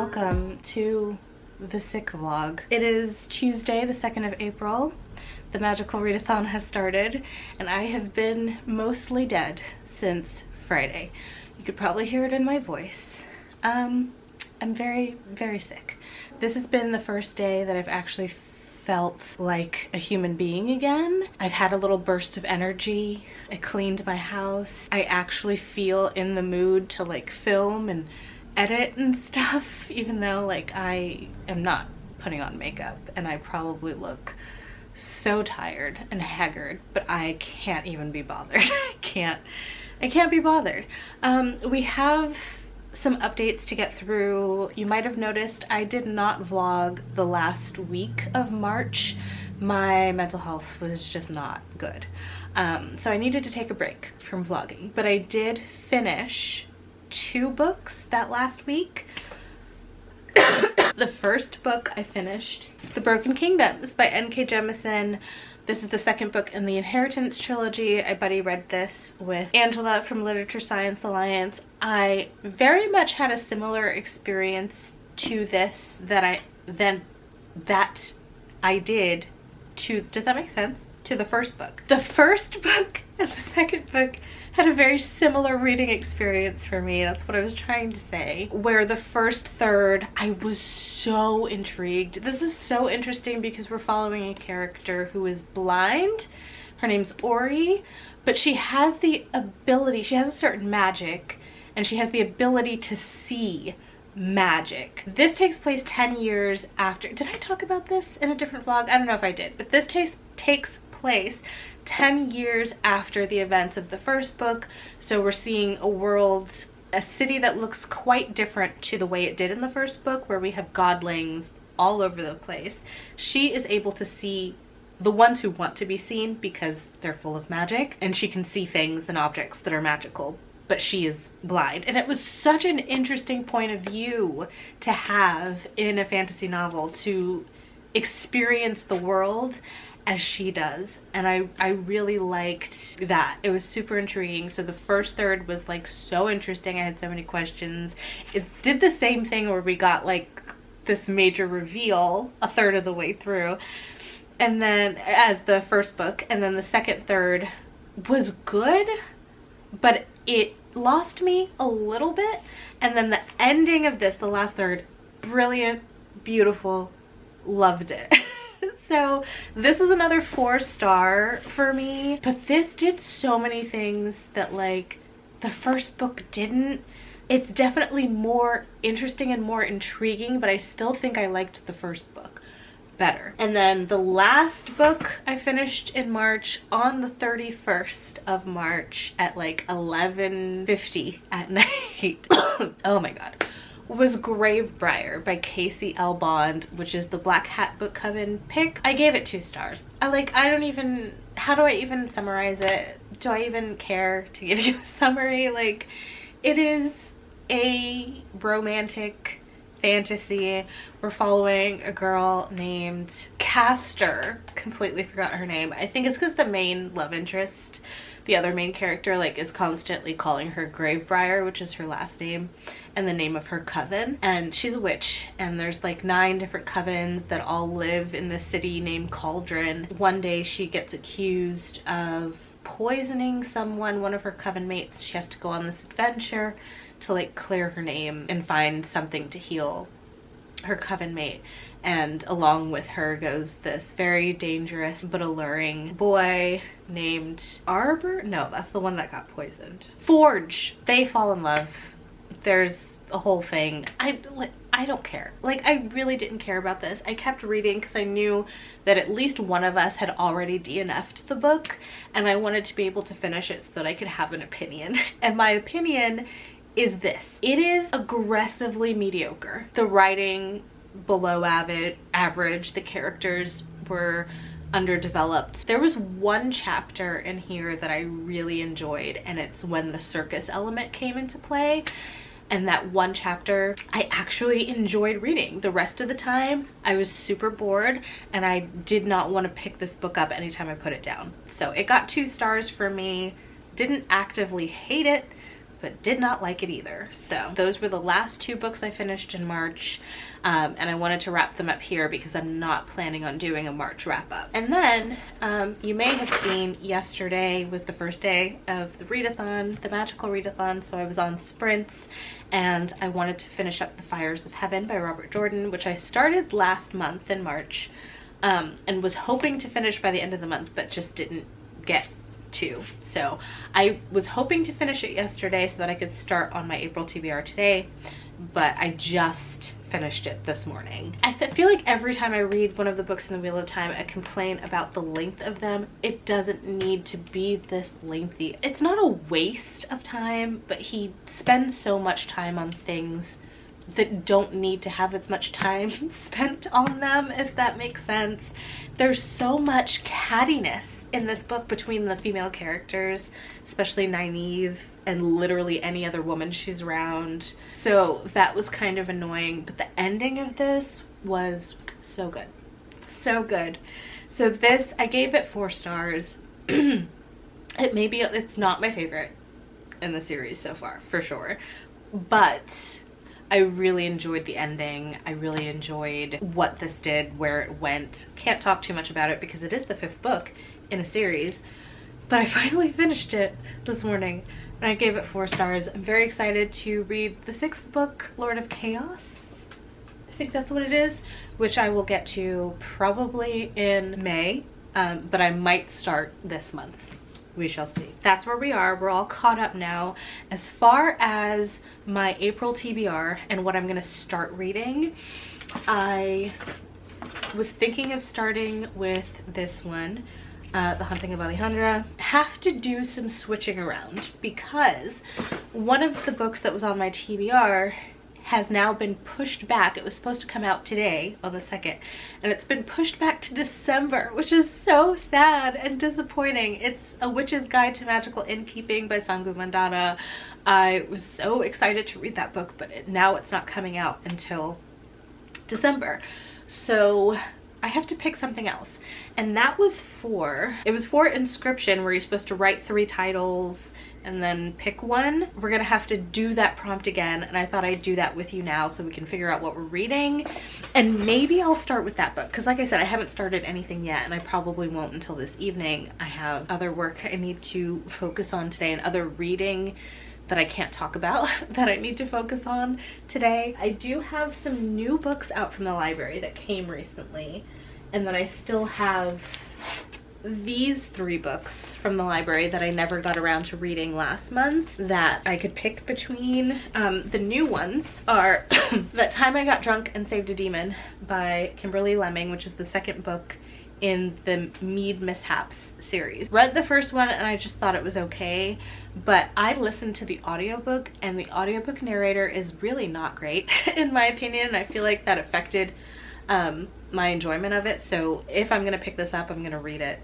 welcome to the sick vlog. It is Tuesday, the 2nd of April. The magical readathon has started, and I have been mostly dead since Friday. You could probably hear it in my voice. I'm very, very sick. This has been the first day that I've actually felt like a human being again. I've had a little burst of energy. I cleaned my house. I actually feel in the mood to like film and edit and stuff, even though like I am not putting on makeup and I probably look so tired and haggard, but I can't even be bothered. I can't be bothered. We have some updates to get through. You might have noticed I did not vlog the last week of March. My mental health was just not good. So I needed to take a break from vlogging, but I did finish 2 books that last week. The first book I finished, The Broken Kingdoms by N.K. Jemisin. This is the second book in the Inheritance trilogy. I buddy read this with Angela from Literature Science Alliance. I very much had a similar experience to this that I did to, does that make sense? To the first book. The first book and the second book had a very similar reading experience for me. That's what I was trying to say. Where the first third, I was so intrigued. This is so interesting because we're following a character who is blind. Her name's Ori, but she has the ability, she has a certain magic, and she has the ability to see magic. This takes place 10 years after, did I talk about this in a different vlog? I don't know if I did, but this takes place 10 years after the events of the first book. So we're seeing a city that looks quite different to the way it did in the first book, where we have godlings all over the place. She is able to see the ones who want to be seen because they're full of magic, and she can see things and objects that are magical, but she is blind. And it was such an interesting point of view to have in a fantasy novel, to experience the world as she does, and I really liked that. It was super intriguing. So the first third was like so interesting. I had so many questions. It did the same thing where we got like this major reveal a third of the way through, and then as the first book, and then the second third was good, but it lost me a little bit. And then the ending of this, the last third, brilliant, beautiful, loved it. So this was another 4-star for me, but this did so many things that like the first book didn't. It's definitely more interesting and more intriguing, but I still think I liked the first book better. And then the last book I finished in March, on the 31st of March at like 11:50 at night. Oh my god. Was Gravebriar by Casey L. Bond, which is the Black Hat Book Coven pick. I gave it 2 stars. How do I even summarize it? Do I even care to give you a summary? Like, it is a romantic fantasy. We're following a girl named Castor. Completely forgot her name. I think it's because the main love interest, the other main character, like is constantly calling her Gravebriar, which is her last name and the name of her coven. And she's a witch, and there's like 9 different covens that all live in this city named Cauldron. One day she gets accused of poisoning someone, one of her coven mates. She has to go on this adventure to like clear her name and find something to heal her coven mate. And along with her goes this very dangerous but alluring boy named Arbor? No, that's the one that got poisoned. Forge. They fall in love. There's a whole thing. I don't care. Like, I really didn't care about this. I kept reading because I knew that at least one of us had already DNF'd the book, and I wanted to be able to finish it so that I could have an opinion. And my opinion is this. It is aggressively mediocre. The writing below average. The characters were underdeveloped. There was one chapter in here that I really enjoyed, and it's when the circus element came into play. And that one chapter I actually enjoyed reading. The rest of the time I was super bored, and I did not want to pick this book up anytime I put it down. So it got 2 stars for me. Didn't actively hate it, but did not like it either. So those were the last 2 books I finished in March, and I wanted to wrap them up here because I'm not planning on doing a March wrap up. And then you may have seen yesterday was the first day of the readathon, the magical readathon, so I was on sprints, and I wanted to finish up The Fires of Heaven by Robert Jordan, which I started last month in March, and was hoping to finish by the end of the month, but just didn't get to. So I was hoping to finish it yesterday so that I could start on my April TBR today, but I just finished it this morning. I feel like every time I read one of the books in the Wheel of Time, I complain about the length of them. It doesn't need to be this lengthy. It's not a waste of time, but he spends so much time on things that don't need to have as much time spent on them, if that makes sense. There's so much cattiness in this book between the female characters, especially Nynaeve and literally any other woman she's around. So that was kind of annoying, but the ending of this was so good. So good. So this, I gave it 4 stars. It's not my favorite in the series so far, for sure, but I really enjoyed the ending. I really enjoyed what this did, where it went. Can't talk too much about it because it is the 5th book in a series, but I finally finished it this morning and I gave it 4 stars. I'm very excited to read the 6th book, Lord of Chaos. I think that's what it is, which I will get to probably in May, but I might start this month. We shall see. That's where we are. We're all caught up now. As far as my April TBR and what I'm gonna start reading, I was thinking of starting with this one, The Hunting of Alejandra. Have to do some switching around because one of the books that was on my TBR has now been pushed back. It was supposed to come out today on the 2nd, and it's been pushed back to December, which is so sad and disappointing. It's A Witch's Guide to Magical Innkeeping by Sangu Mandana. I was so excited to read that book, but now it's not coming out until December. So I have to pick something else. And that was it was for Inscription, where you're supposed to write 3 titles and then pick one. We're gonna have to do that prompt again, and I thought I'd do that with you now so we can figure out what we're reading, and maybe I'll start with that book because, like I said, I haven't started anything yet, and I probably won't until this evening. I have other work I need to focus on today and other reading that I can't talk about that I need to focus on today. I do have some new books out from the library that came recently, and then I still have these 3 books from the library that I never got around to reading last month that I could pick between. The new ones are That Time I Got Drunk and Saved a Demon by Kimberly Lemming, which is the 2nd book in the Mead Mishaps series. Read the first one and I just thought it was okay, but I listened to the audiobook and the audiobook narrator is really not great in my opinion. I feel like that affected my enjoyment of it. So if I'm gonna pick this up, I'm gonna read it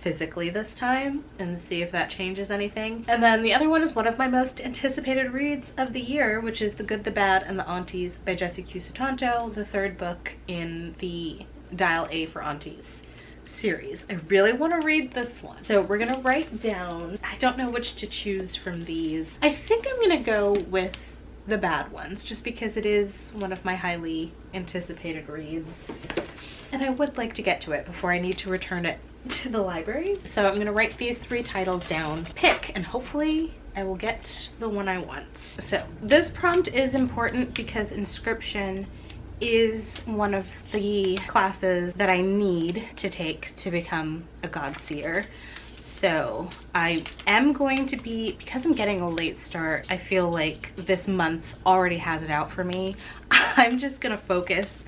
physically this time and see if that changes anything. And then the other one is one of my most anticipated reads of the year, which is The Good, the Bad, and the Aunties by Jessie Q. Sutanto, the 3rd book in the Dial A for Aunties series. I really want to read this one. So we're gonna write down, I don't know which to choose from these. I think I'm gonna go with the bad ones just because it is one of my highly anticipated reads and I would like to get to it before I need to return it to the library. So I'm gonna write these 3 titles down, pick, and hopefully I will get the one I want. So this prompt is important because Inscription is one of the classes that I need to take to become a Godseer. So I am going to be, because I'm getting a late start, I feel like this month already has it out for me. I'm just gonna focus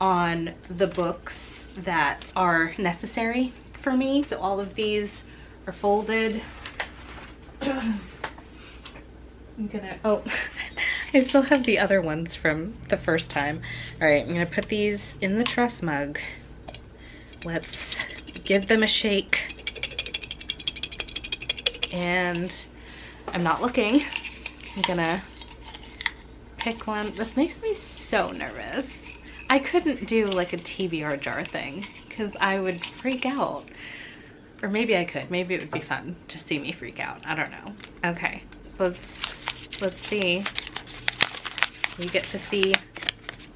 on the books that are necessary for me. So all of these are folded. I'm gonna, oh, I still have the other ones from the first time. All right, I'm gonna put these in the trust mug. Let's give them a shake. And I'm not looking. I'm gonna pick one. This makes me so nervous. I couldn't do like a TBR jar thing because I would freak out. Or maybe I could. Maybe it would be fun to see me freak out. I don't know. Okay. let's see. You get to see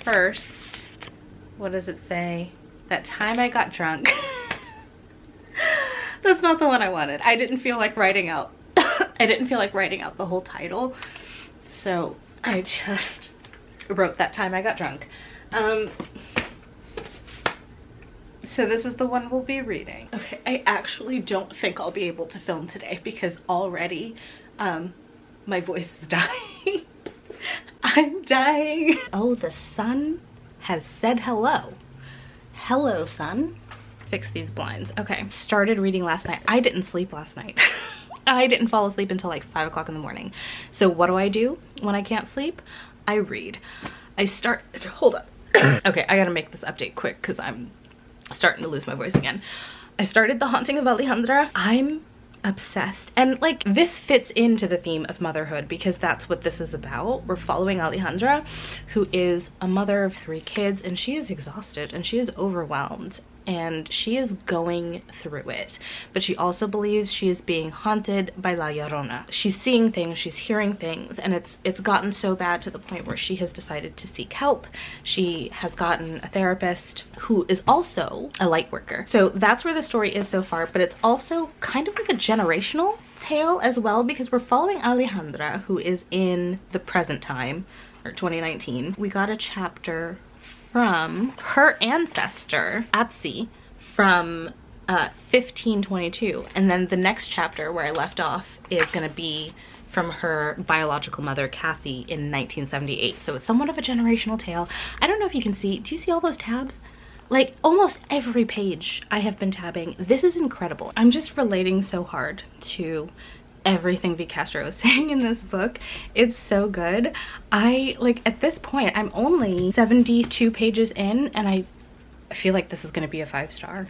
first, what does it say? That time I got drunk. That's not the one I wanted. I didn't feel like writing out I didn't feel like writing out the whole title, so I just wrote that time I got drunk. So this is the one we'll be reading. Okay, I actually don't think I'll be able to film today because already my voice is dying. I'm dying. Oh, the sun has said hello. Hello, sun. Fix these blinds. Okay, started reading last night. I didn't sleep last night. I didn't fall asleep until like 5 o'clock in the morning. So what do I do when I can't sleep? I read. Hold up. Okay, I gotta make this update quick because I'm starting to lose my voice again. I started The Haunting of Alejandra. I'm obsessed, and like this fits into the theme of motherhood because that's what this is about. We're following Alejandra, who is a mother of 3 kids, and she is exhausted and she is overwhelmed and she is going through it, but she also believes she is being haunted by La Llorona. She's seeing things, she's hearing things, and it's gotten so bad to the point where she has decided to seek help. She has gotten a therapist who is also a light worker. So that's where the story is so far, but it's also kind of like a generational tale as well because we're following Alejandra, who is in the present time, or 2019. We got a chapter from her ancestor, Atsi, from 1522. And then the next chapter where I left off is gonna be from her biological mother, Kathy, in 1978. So it's somewhat of a generational tale. I don't know if you can see, do you see all those tabs? Like almost every page I have been tabbing. This is incredible. I'm just relating so hard to everything V. Castro is saying in this book. It's so good. At this point, I'm only 72 pages in and I feel like this is gonna be a 5-star.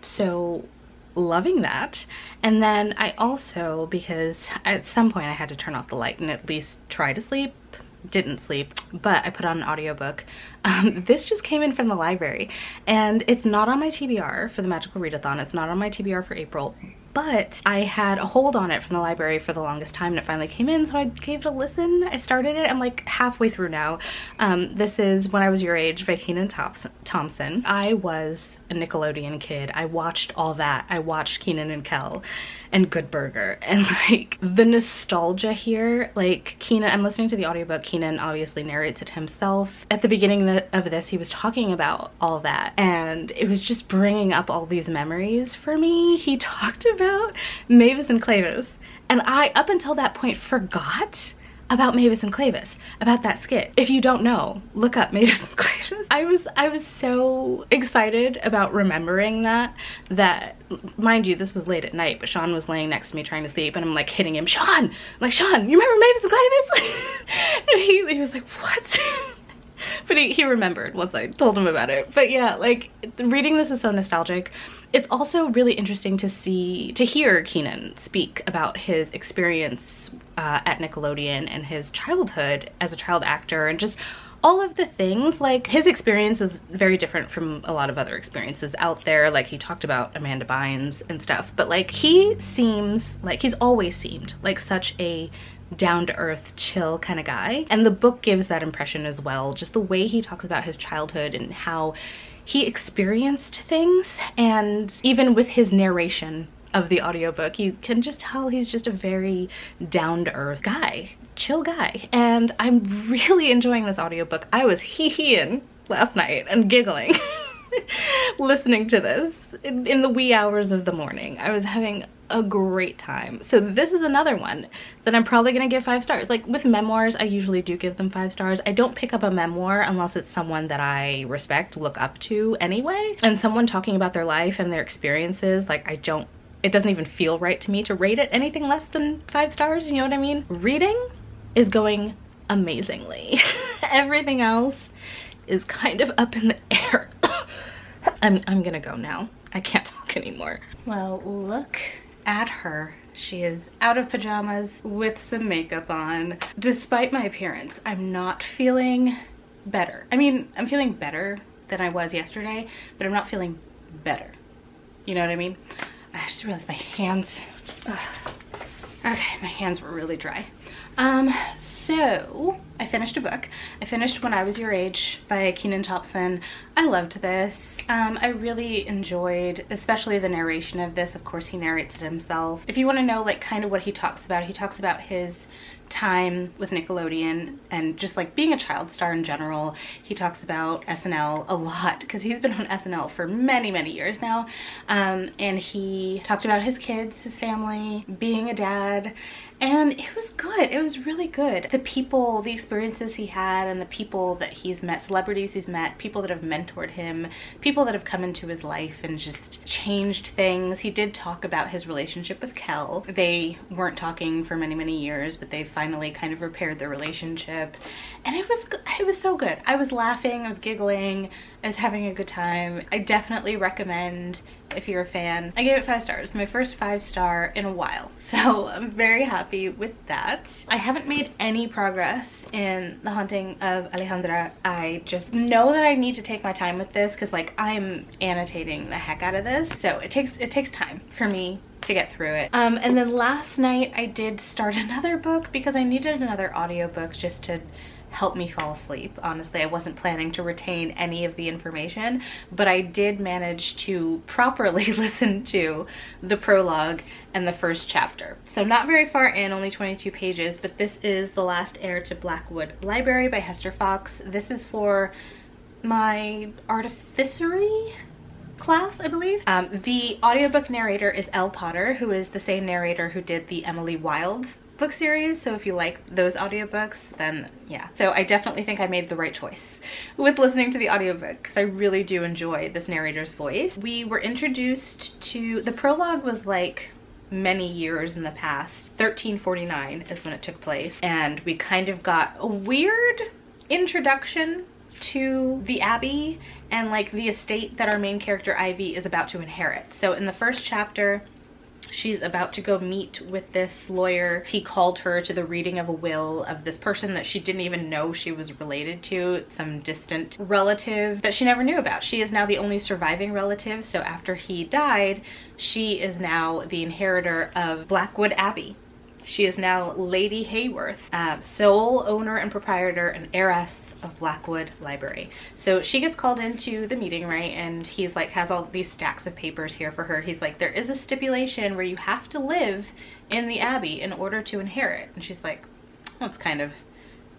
So loving that. And then I also, because at some point I had to turn off the light and at least try to sleep, didn't sleep, but I put on an audiobook. This just came in from the library and it's not on my TBR for the Magical Readathon. It's not on my TBR for April, but I had a hold on it from the library for the longest time and it finally came in, so I gave it a listen. I started it. I'm like halfway through now. This is When I Was Your Age by Kenan Thompson. I was a Nickelodeon kid. I watched all that. I watched Kenan and Kel and Good Burger, and like the nostalgia here, like Kenan, I'm listening to the audiobook. Kenan obviously narrates it himself. At the beginning of this, he was talking about all that and it was just bringing up all these memories for me. He talked about Mavis and Clavis, and I, up until that point, forgot about Mavis and Clavis, about that skit. If you don't know, look up Mavis and Clavis. I was so excited about remembering that mind you, this was late at night, but Sean was laying next to me trying to sleep and I'm like hitting him, Sean! I'm like, Sean, you remember Mavis and Clavis? And he was like, what? But he remembered once I told him about it. But yeah, like reading this is so nostalgic. It's also really interesting to hear Kenan speak about his experience at Nickelodeon and his childhood as a child actor and just all of the things. Like his experience is very different from a lot of other experiences out there. Like he talked about Amanda Bynes and stuff, but like he seems like he's always seemed like such a down-to-earth, chill kind of guy. And the book gives that impression as well. Just the way he talks about his childhood and how he experienced things, and even with his narration of the audiobook, you can just tell he's just a very down-to-earth guy, chill guy. And I'm really enjoying this audiobook. I was hee-heeing last night and giggling listening to this in the wee hours of the morning. I was having a great time. So this is another one that I'm probably gonna give 5 stars. Like with memoirs, I usually do give them 5 stars. I don't pick up a memoir unless it's someone that I respect, look up to anyway, and someone talking about their life and their experiences. Like it doesn't even feel right to me to rate it anything less than 5 stars, you know what I mean? Reading is going amazingly. Everything else is kind of up in the air. I'm gonna go now. I can't talk anymore. Well, look at her. She is out of pajamas with some makeup on. Despite my appearance, I'm not feeling better. I mean, I'm feeling better than I was yesterday, but I'm not feeling better. You know what I mean? I just realized my hands. Ugh. Okay, my hands were really dry. So I finished a book. I finished When I Was Your Age by Keenan Thompson. I loved this. I really enjoyed, especially the narration of this. Of course, he narrates it himself. If you want to know like kind of what he talks about his time with Nickelodeon and just like being a child star in general. He talks about SNL a lot because he's been on SNL for many years now, and he talked about his kids, his family, being a dad, and it was good. It was really good. The people, the experiences he had, and the people that he's met, celebrities he's met, people that have mentored him, people that have come into his life and just changed things. He did talk about his relationship with Kel. They weren't talking for many years, but they finally kind of repaired their relationship, and it was so good. I was laughing, I was giggling, I was having a good time. I definitely recommend if you're a fan. I gave it 5 stars, my first 5-star in a while, so I'm very happy with that. I haven't made any progress in The Haunting of Alejandra. I just know that I need to take my time with this because like I'm annotating the heck out of this, so it takes time for me to get through it. And then last night I did start another book because I needed another audiobook just to help me fall asleep. Honestly, I wasn't planning to retain any of the information, but I did manage to properly listen to the prologue and the first chapter. So not very far in, only 22 pages, but this is The Last Heir to Blackwood Library by Hester Fox. This is for my artificery class, I believe. The audiobook narrator is Elle Potter, who is the same narrator who did the Emily Wilde book series, so if you like those audiobooks, then yeah. So I definitely think I made the right choice with listening to the audiobook because I really do enjoy this narrator's voice. We were introduced to, the prologue was like many years in the past. 1349 is when it took place, and we kind of got a weird introduction to the Abbey and like the estate that our main character Ivy is about to inherit. So in the first chapter, she's about to go meet with this lawyer. He called her to the reading of a will of this person that she didn't even know she was related to, some distant relative that she never knew about. She is now the only surviving relative, so after he died, she is now the inheritor of Blackwood Abbey. She is now Lady Hayworth, sole owner and proprietor and heiress of Blackwood Library. So she gets called into the meeting, right? And he's like, has all these stacks of papers here for her. He's like, there is a stipulation where you have to live in the Abbey in order to inherit. And she's like, well, it's kind of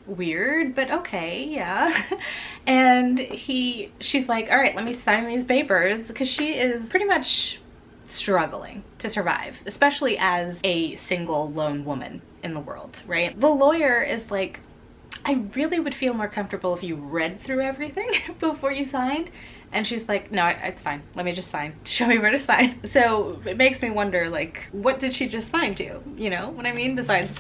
weird, but okay, yeah. And she's like, all right, let me sign these papers, because she is pretty much struggling to survive, especially as a single lone woman in the world, right? The lawyer is like, I really would feel more comfortable if you read through everything before you signed. And she's like, no, it's fine. Let me just sign. Show me where to sign. So it makes me wonder, like, what did she just sign to? You know what I mean? Besides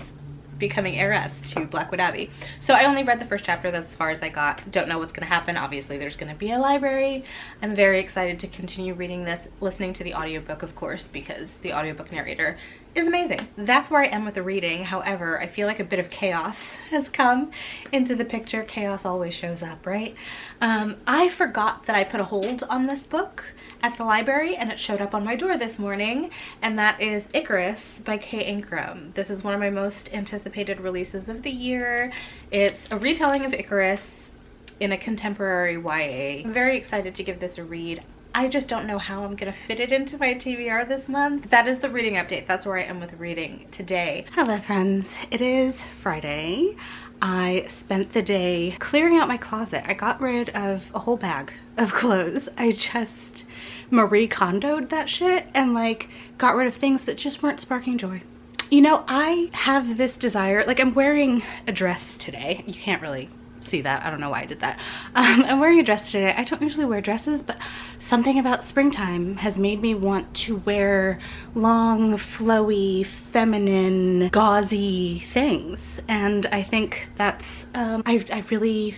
becoming heiress to Blackwood Abbey. So I only read the first chapter. That's as far as I got. Don't know what's going to happen. Obviously, there's going to be a library. I'm very excited to continue reading this, listening to the audiobook, of course, because the audiobook narrator is amazing. That's where I am with the reading. However, I feel like a bit of chaos has come into the picture. Chaos always shows up, right? I forgot that I put a hold on this book at the library, and it showed up on my door this morning, and that is Icarus by Kay Ankrum. This is one of my most anticipated releases of the year. It's a retelling of Icarus in a contemporary YA. I'm very excited to give this a read. I just don't know how I'm gonna fit it into my TBR this month. That is the reading update. That's where I am with reading today. Hello friends, it is Friday. I spent the day clearing out my closet. I got rid of a whole bag of clothes. I just Marie Kondo'd that shit and like got rid of things that just weren't sparking joy. You know, I have this desire, like I'm wearing a dress today. You can't really see that. I don't know why I did that. I'm wearing a dress today. I don't usually wear dresses, but something about springtime has made me want to wear long, flowy, feminine, gauzy things. And I think that's, I really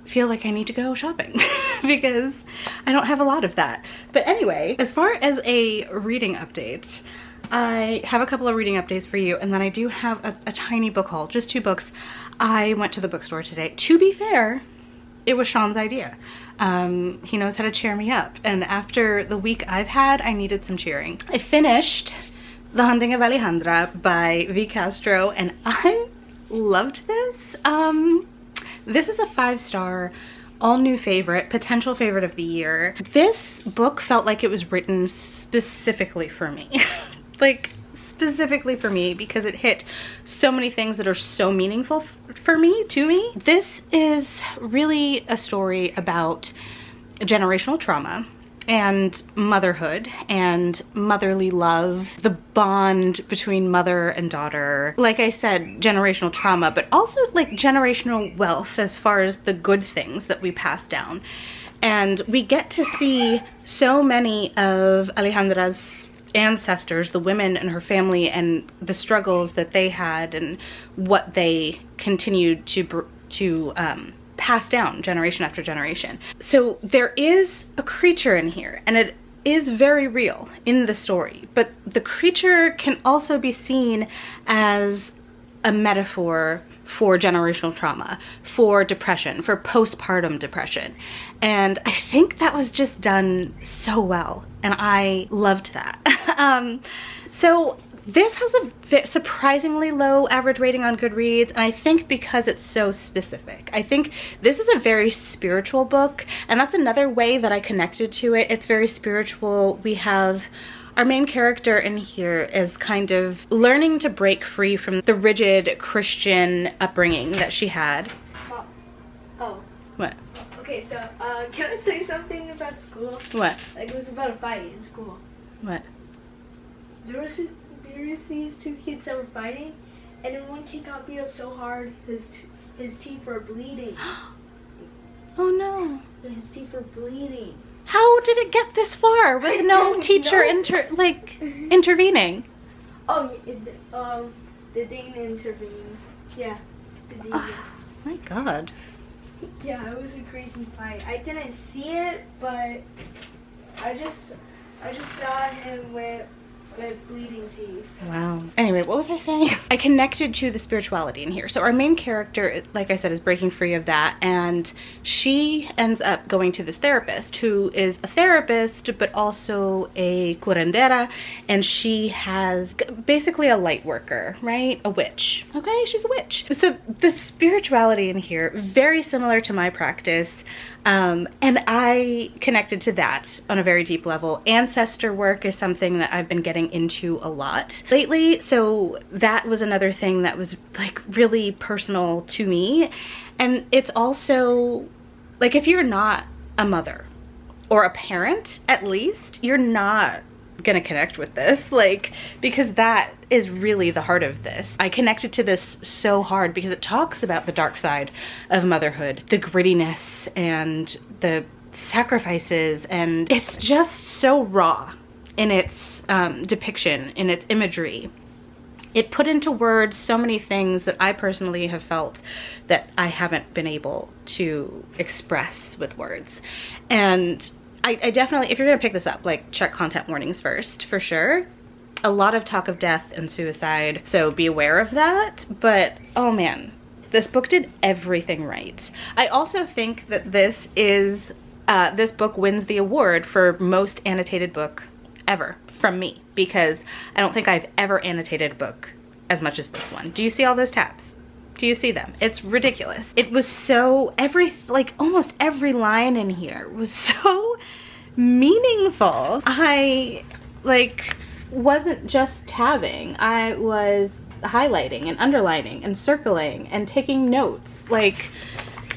feel like I need to go shopping because I don't have a lot of that. But anyway, as far as a reading update, I have a couple of reading updates for you, and then I do have a tiny book haul, just 2 books. I went to the bookstore today. To be fair, it was Sean's idea. He knows how to cheer me up, and after the week I've had, I needed some cheering. I finished The Hunting of Alejandra by V. Castro, and I loved this. This is a 5-star, all new favorite, potential favorite of the year. This book felt like it was written specifically for me. Like, specifically for me, because it hit so many things that are so meaningful for me, to me. This is really a story about generational trauma and motherhood and motherly love, the bond between mother and daughter. Like I said, generational trauma, but also like generational wealth as far as the good things that we pass down. And we get to see so many of Alejandra's ancestors, the women in her family, and the struggles that they had and what they continued to passed down generation after generation. So there is a creature in here, and it is very real in the story, but the creature can also be seen as a metaphor for generational trauma, for depression, for postpartum depression. And I think that was just done so well, and I loved that. So this has a surprisingly low average rating on Goodreads, and I think because it's so specific. I think this is a very spiritual book, and that's another way that I connected to it. It's very spiritual. We have our main character in here is kind of learning to break free from the rigid Christian upbringing that she had. Oh. What? Okay, so can I tell you something about school? What? Like, it was about a fight in school. What? There was these two kids that were fighting, and then one kid got beat up so hard his teeth were bleeding. Oh no. His teeth were bleeding. How did it get this far with no teacher intervening? Oh, the dean intervened. Yeah, the dean. Oh my god. Yeah, it was a crazy fight. I didn't see it, but I just saw him with bleeding teeth. Wow. Anyway, what was I saying? I connected to the spirituality in here. So our main character, like I said, is breaking free of that, and she ends up going to this therapist who is a therapist but also a curandera, and she has basically a light worker, right? A witch. Okay, she's a witch. So the spirituality in here, very similar to my practice, and I connected to that on a very deep level. Ancestor work is something that I've been getting into a lot lately, so that was another thing that was like really personal to me. And it's also like, if you're not a mother or a parent, at least you're not gonna connect with this, like, because that is really the heart of this. I connected to this so hard because it talks about the dark side of motherhood, the grittiness and the sacrifices, and it's just so raw in its depiction, in its imagery. It put into words so many things that I personally have felt that I haven't been able to express with words. And I definitely, if you're gonna pick this up, like, check content warnings first, for sure. A lot of talk of death and suicide, so be aware of that. But oh man, this book did everything right. I also think that this is, this book wins the award for most annotated book ever from me, because I don't think I've ever annotated a book as much as this one. Do you see all those tabs? Do you see them? It's ridiculous. It was so, almost every line in here was so meaningful. I wasn't just tabbing, I was highlighting and underlining and circling and taking notes. Like,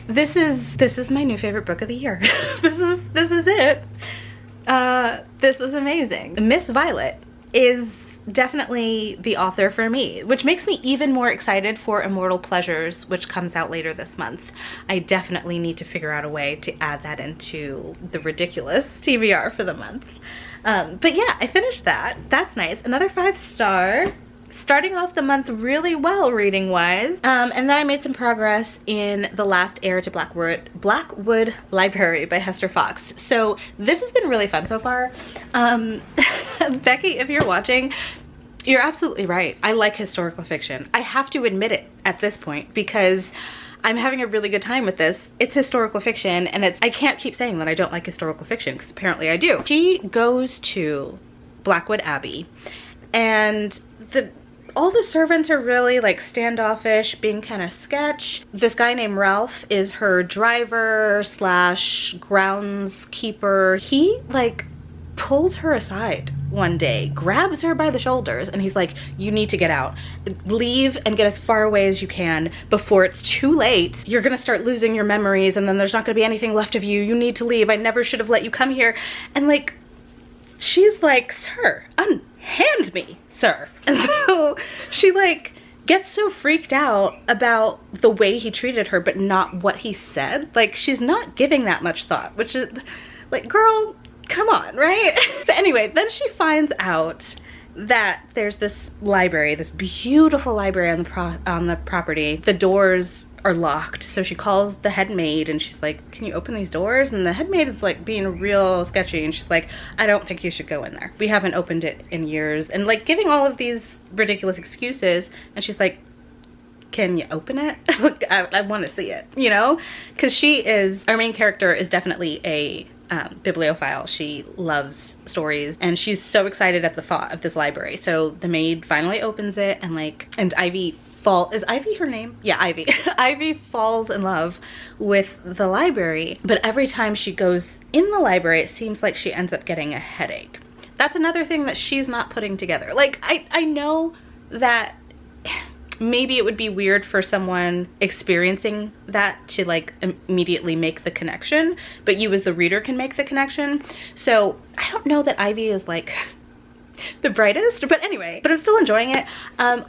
this is my new favorite book of the year. This is it. This was amazing. Miss Violet is definitely the author for me, which makes me even more excited for Immortal Pleasures, which comes out later this month. I definitely need to figure out a way to add that into the ridiculous TBR for the month. But yeah, I finished that. That's nice. Another 5-star. Starting off the month really well reading wise. And then I made some progress in The Last Heir to Blackwood Library by Hester Fox. So this has been really fun so far. Becky, if you're watching, you're absolutely right. I like historical fiction. I have to admit it at this point because I'm having a really good time with this. It's historical fiction, and I can't keep saying that I don't like historical fiction because apparently I do. She goes to Blackwood Abbey and all the servants are really like standoffish, being kind of sketch. This guy named Ralph is her driver slash groundskeeper. He like pulls her aside one day, grabs her by the shoulders, and he's like, you need to get out. Leave and get as far away as you can before it's too late. You're gonna start losing your memories and then there's not gonna be anything left of you. You need to leave. I never should have let you come here. And like, she's like, sir, unhand me, sir. And so she like gets so freaked out about the way he treated her, but not what he said. Like, she's not giving that much thought, which is like, girl, come on, right? But anyway, then she finds out that there's this library, this beautiful library on the property. The doors are locked, so she calls the head maid and she's like, can you open these doors? And the head maid is like being real sketchy, and she's like, I don't think you should go in there. We haven't opened it in years, and like giving all of these ridiculous excuses. And she's like, can you open it? I want to see it, you know? Because our main character is definitely a bibliophile. She loves stories, and she's so excited at the thought of this library. So the maid finally opens it, and Ivy is Ivy her name? Yeah, Ivy. Ivy falls in love with the library, but every time she goes in the library, it seems like she ends up getting a headache. That's another thing that she's not putting together. Like, I know that maybe it would be weird for someone experiencing that to like immediately make the connection, but you as the reader can make the connection. So I don't know that Ivy is like the brightest, but anyway, but I'm still enjoying it.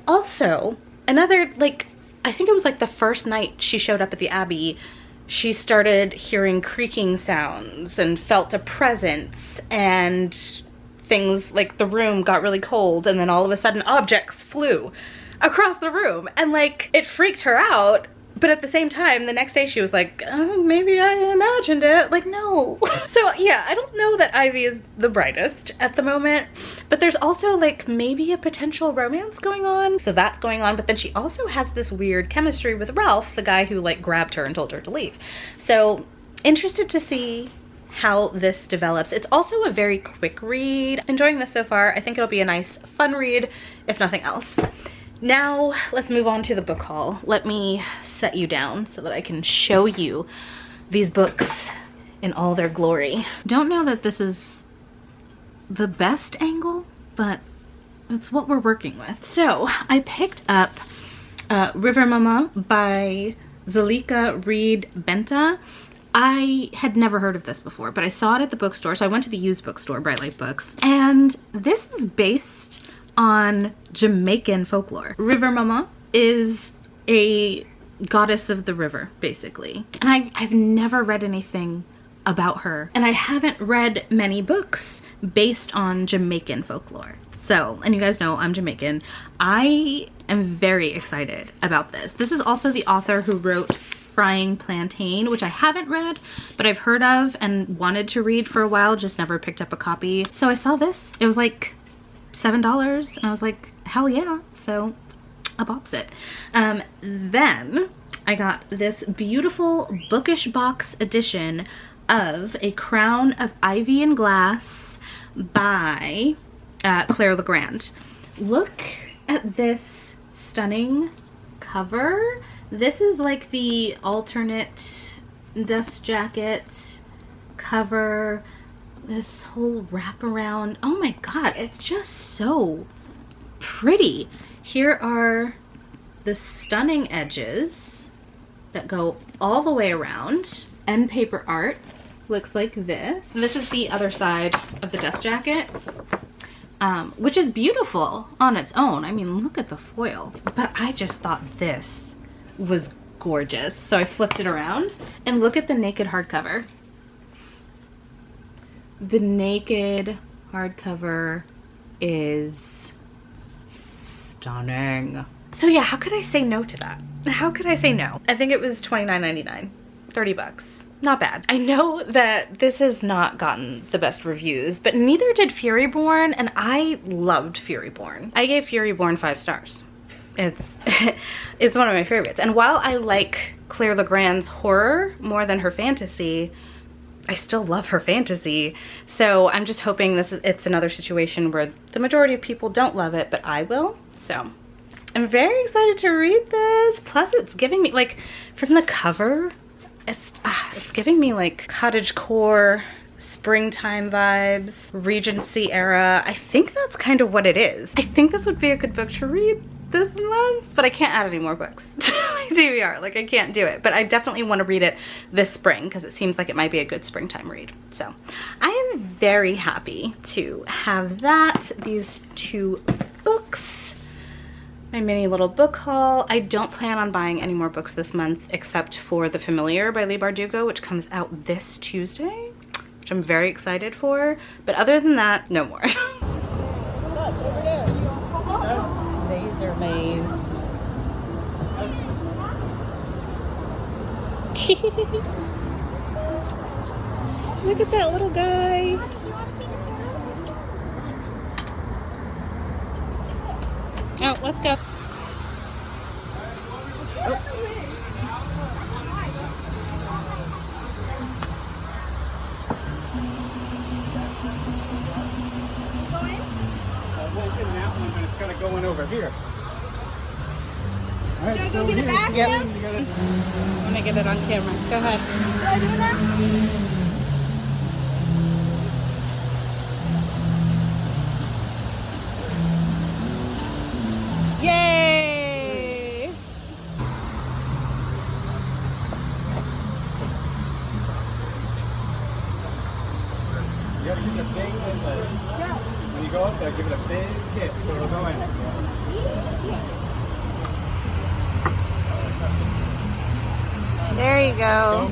Also, another, like, I think it was like the first night she showed up at the Abbey, she started hearing creaking sounds and felt a presence, and things like the room got really cold, and then all of a sudden objects flew across the room, and like it freaked her out. But at the same time, the next day she was like, oh, maybe I imagined it. Like, no. So yeah, I don't know that Ivy is the brightest at the moment, but there's also like maybe a potential romance going on. So that's going on, but then she also has this weird chemistry with Ralph, the guy who like grabbed her and told her to leave. So interested to see how this develops. It's also a very quick read. Enjoying this so far. I think it'll be a nice, fun read, if nothing else. Now let's move on to the book haul. Let me set you down so that I can show you these books in all their glory. Don't know that this is the best angle, but it's what we're working with. So I picked up River Mama by Zalika Reed Benta. I had never heard of this before, but I saw it at the bookstore. So I went to the used bookstore, Bright Light Books, and this is based on Jamaican folklore. River Mama is a goddess of the river, basically. And I've never read anything about her. And I haven't read many books based on Jamaican folklore. So, and you guys know I'm Jamaican. I am very excited about this. This is also the author who wrote Frying Plantain, which I haven't read, but I've heard of and wanted to read for a while, just never picked up a copy. So I saw this. It was like $7 and I was like, hell yeah. So I bought it. Then I got this beautiful bookish box edition of A Crown of Ivy and Glass by Claire Legrand. Look at this stunning cover. This is like the alternate dust jacket cover. This whole wraparound. Oh my god, it's just so pretty. Here are the stunning edges that go all the way around. End paper art looks like this. This is the other side of the dust jacket, which is beautiful on its own. I mean, look at the foil. But I just thought this was gorgeous. So I flipped it around and look at the naked hardcover. The naked hardcover is stunning. So yeah, how could I say no to that? How could I say no? I think it was $29.99, 30 bucks. Not bad. I know that this has not gotten the best reviews, but neither did Furyborn, and I loved Furyborn. I gave Furyborn 5 stars. It's it's one of my favorites. And while I like Claire Legrand's horror more than her fantasy, I still love her fantasy. So I'm just hoping it's another situation where the majority of people don't love it, but I will. So I'm very excited to read this. Plus it's giving me, like, from the cover, it's giving me like cottagecore, springtime vibes, Regency era. I think that's kind of what it is. I think this would be a good book to read this month, but I can't add any more books to my TBR. Like, I can't do it, but I definitely want to read it this spring because it seems like it might be a good springtime read. So I am very happy to have these 2 books, my mini little book haul. I don't plan on buying any more books this month except for The Familiar by Leigh Bardugo, which comes out this Tuesday, which I'm very excited for. But other than that, no more. Look, over there. Laser maze. Look at that little guy. Oh, let's go. Kind of going over here. All right, Should I go get it back? Yep. Now? I'm gonna get it on camera. Go ahead. Do I do it now? Yay! You gotta give it a big when you go up there, give it a big hit so it'll go in. There you go.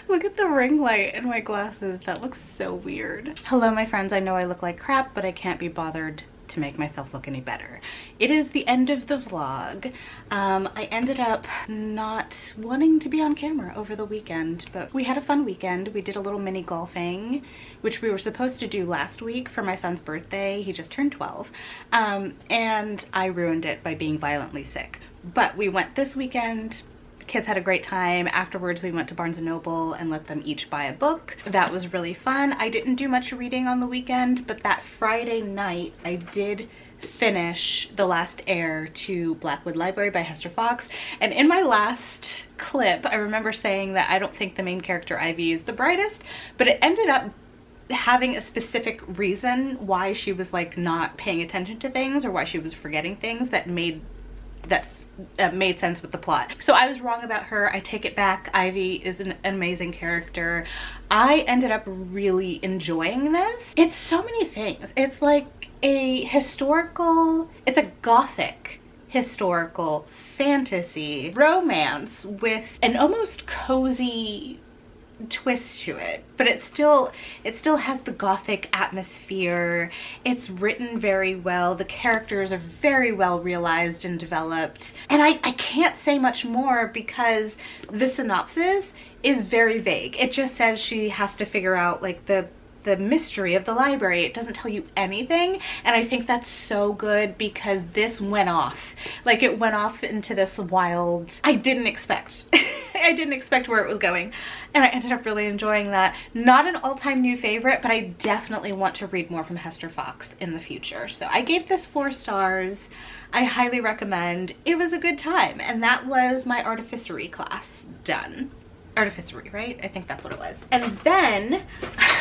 Look at the ring light in my glasses. That looks so weird. Hello, my friends. I know I look like crap, but I can't be bothered to make myself look any better. It is the end of the vlog. I ended up not wanting to be on camera over the weekend, but we had a fun weekend. We did a little mini golfing, which we were supposed to do last week for my son's birthday. He just turned 12, and I ruined it by being violently sick. But we went this weekend. The kids had a great time. Afterwards, we went to Barnes & Noble and let them each buy a book. That was really fun. I didn't do much reading on the weekend, but that Friday night, I did finish The Last Heir to Blackwood Library by Hester Fox. And in my last clip, I remember saying that I don't think the main character, Ivy, is the brightest, but it ended up having a specific reason why she was like not paying attention to things or why she was forgetting things that made sense with the plot. So I was wrong about her. I take it back. Ivy is an amazing character. I ended up really enjoying this. It's so many things. It's like a historical, it's a gothic historical fantasy romance with an almost cozy twist to it, but it still has the gothic atmosphere. It's written very well. The characters are very well realized and developed, and I can't say much more because the synopsis is very vague. It just says she has to figure out like the mystery of the library. It doesn't tell you anything, and I think that's so good because this went off. Like, it went off into this wild, I didn't expect. I didn't expect where it was going, and I ended up really enjoying that. Not an all-time new favorite, but I definitely want to read more from Hester Fox in the future. So I gave this 4 stars. I highly recommend. It was a good time, and that was my artificery class done. Artificery, right? I think that's what it was. And then,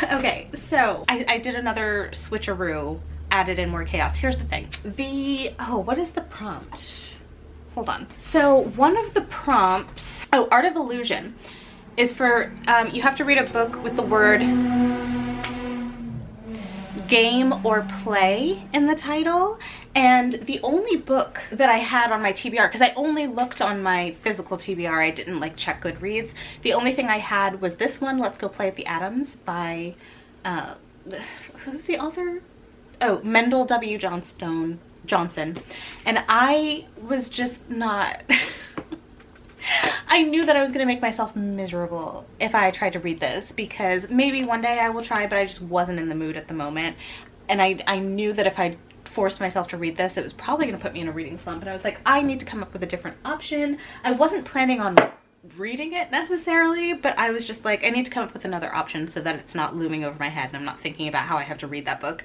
okay, so I did another switcheroo, added in more chaos. Here's the thing. What is the prompt? Hold on. So one of the prompts, Art of Illusion, is for, you have to read a book with the word game or play in the title. And the only book that I had on my TBR, because I only looked on my physical TBR, I didn't like check Goodreads. The only thing I had was this one, Let's Go Play at the Atoms by, who's the author? Oh, Mendel W. Johnson. And I was just not, I knew that I was going to make myself miserable if I tried to read this, because maybe one day I will try, but I just wasn't in the mood at the moment. And I knew that if I forced myself to read this, it was probably going to put me in a reading slump, and I was like, I need to come up with a different option. I wasn't planning on reading it necessarily, but I was just like, I need to come up with another option so that it's not looming over my head and I'm not thinking about how I have to read that book.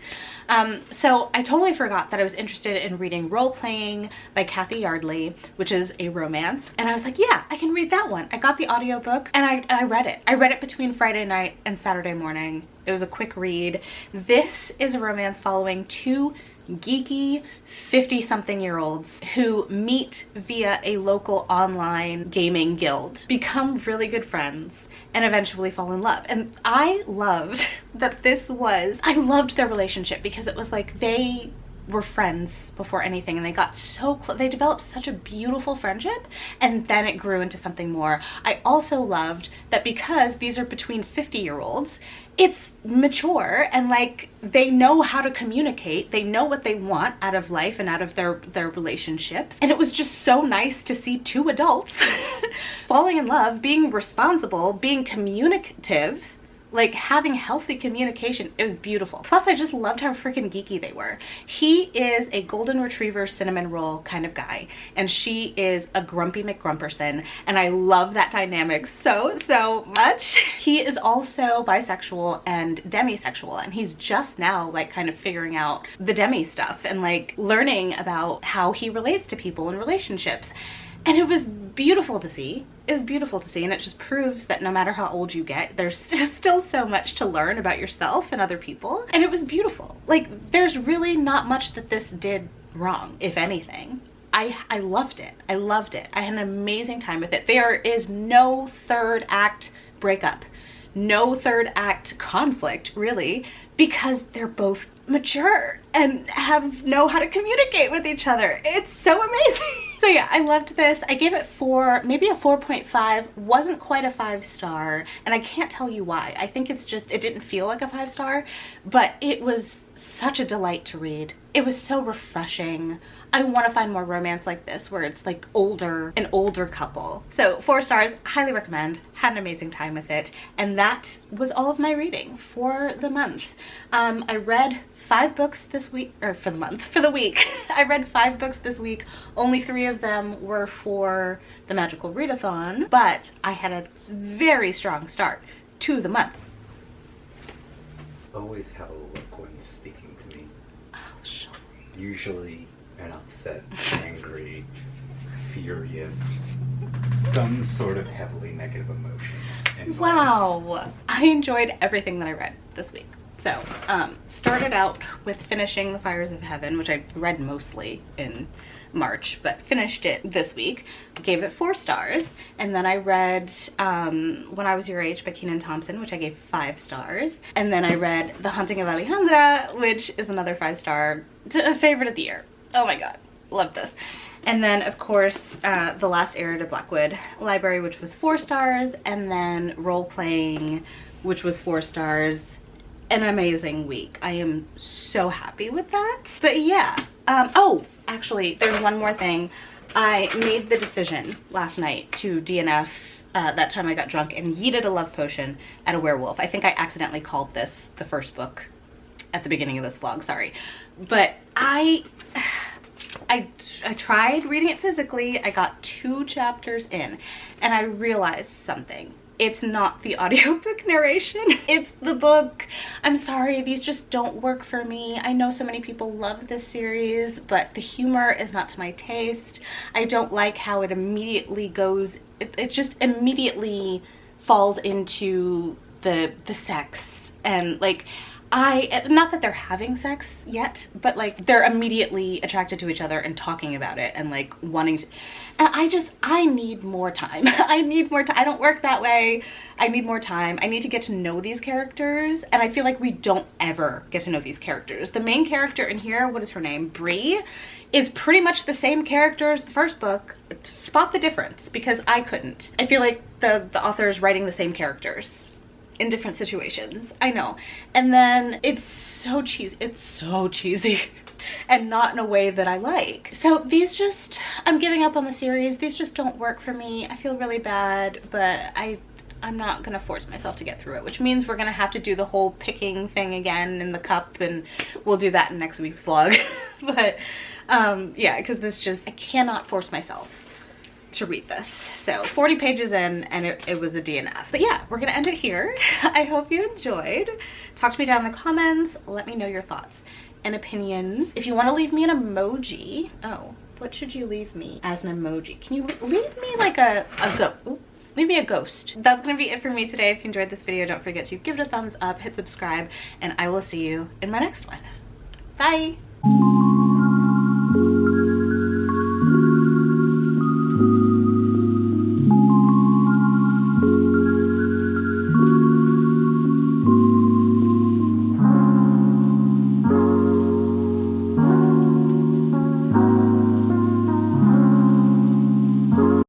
So I totally forgot that I was interested in reading Role Playing by Kathy Yardley, which is a romance, and I was like, yeah, I can read that one. I got the audiobook and I read it. I read it between Friday night and Saturday morning. It was a quick read. This is a romance following two geeky 50-something-year-olds who meet via a local online gaming guild, become really good friends, and eventually fall in love. And I loved that I loved their relationship because it was like they were friends before anything, and they got so close. They developed such a beautiful friendship, and then it grew into something more. I also loved that because these are between 50-year-olds, it's mature, and like they know how to communicate. They know what they want out of life and out of their relationships. And it was just so nice to see two adults falling in love, being responsible, being communicative, like having healthy communication. It was beautiful. Plus I just loved how freaking geeky they were. He is a golden retriever cinnamon roll kind of guy, and she is a grumpy McGrumperson, and I love that dynamic so much. He is also bisexual and demisexual, and he's just now like kind of figuring out the demi stuff and like learning about how he relates to people in relationships. And it was beautiful to see. It was beautiful to see, and it just proves that no matter how old you get, there's still so much to learn about yourself and other people. And it was beautiful. Like, there's really not much that this did wrong, if anything. I loved it. I loved it. I had an amazing time with it. There is no third act breakup, no third act conflict, really, because they're both mature and know how to communicate with each other. It's so amazing. So yeah, I loved this. I gave it maybe a 4.5. Wasn't quite a 5-star, and I can't tell you why. I think it's just, it didn't feel like a 5-star, but it was such a delight to read. It was so refreshing. I want to find more romance like this where it's like an older couple. So 4 stars, highly recommend. Had an amazing time with it. And that was all of my reading for the month. I read 5 books this week, or for the week. I read 5 books this week. Only 3 of them were for the Magical Readathon, but I had a very strong start to the month. Always have a look when speaking to me. Oh, sure. Usually an upset, angry, furious, some sort of heavily negative emotion involved. Wow. I enjoyed everything that I read this week. So, started out with finishing The Fires of Heaven, which I read mostly in March, but finished it this week. Gave it 4 stars. And then I read When I Was Your Age by Kenan Thompson, which I gave 5 stars. And then I read The Haunting of Alejandra, which is another 5-star, a favorite of the year. Oh my god, loved this. And then, of course, The Last Heir to Blackwood Library, which was 4 stars. And then Role Playing, which was 4 stars. An amazing week. I am so happy with that. But yeah, oh, actually, there's one more thing. I made the decision last night to DNF that time I got drunk and yeeted a love potion at a werewolf. I think I accidentally called this the first book at the beginning of this vlog, sorry. But I tried reading it physically. I got 2 chapters in and I realized something. It's not the audiobook narration, it's the book. I'm sorry, these just don't work for me. I know so many people love this series, but the humor is not to my taste. I don't like how it immediately goes, it just immediately falls into the sex, and like, not that they're having sex yet, but like they're immediately attracted to each other and talking about it and like wanting to, and I need more time. I need more time. I don't work that way. I need more time. I need to get to know these characters, and I feel like we don't ever get to know these characters. The main character in here, what is her name? Bree, is pretty much the same character as the first book. Spot the difference, because I couldn't. I feel like the author is writing the same characters in different situations. I know. And then it's so cheesy. It's so cheesy and not in a way that I like. So these just, I'm giving up on the series. These just don't work for me. I feel really bad, but I I'm not gonna force myself to get through it, which means we're gonna have to do the whole picking thing again in the cup, and we'll do that in next week's vlog. But yeah, because this just, I cannot force myself to read this. So 40 pages in, and it was a DNF. But yeah, we're gonna end it here. I hope you enjoyed. Talk to me down in the comments. Let me know your thoughts and opinions. If you want to leave me an emoji, oh, what should you leave me as an emoji? Can you leave me like leave me a ghost. That's gonna be it for me today. If you enjoyed this video, don't forget to give it a thumbs up, hit subscribe, and I will see you in my next one. Bye.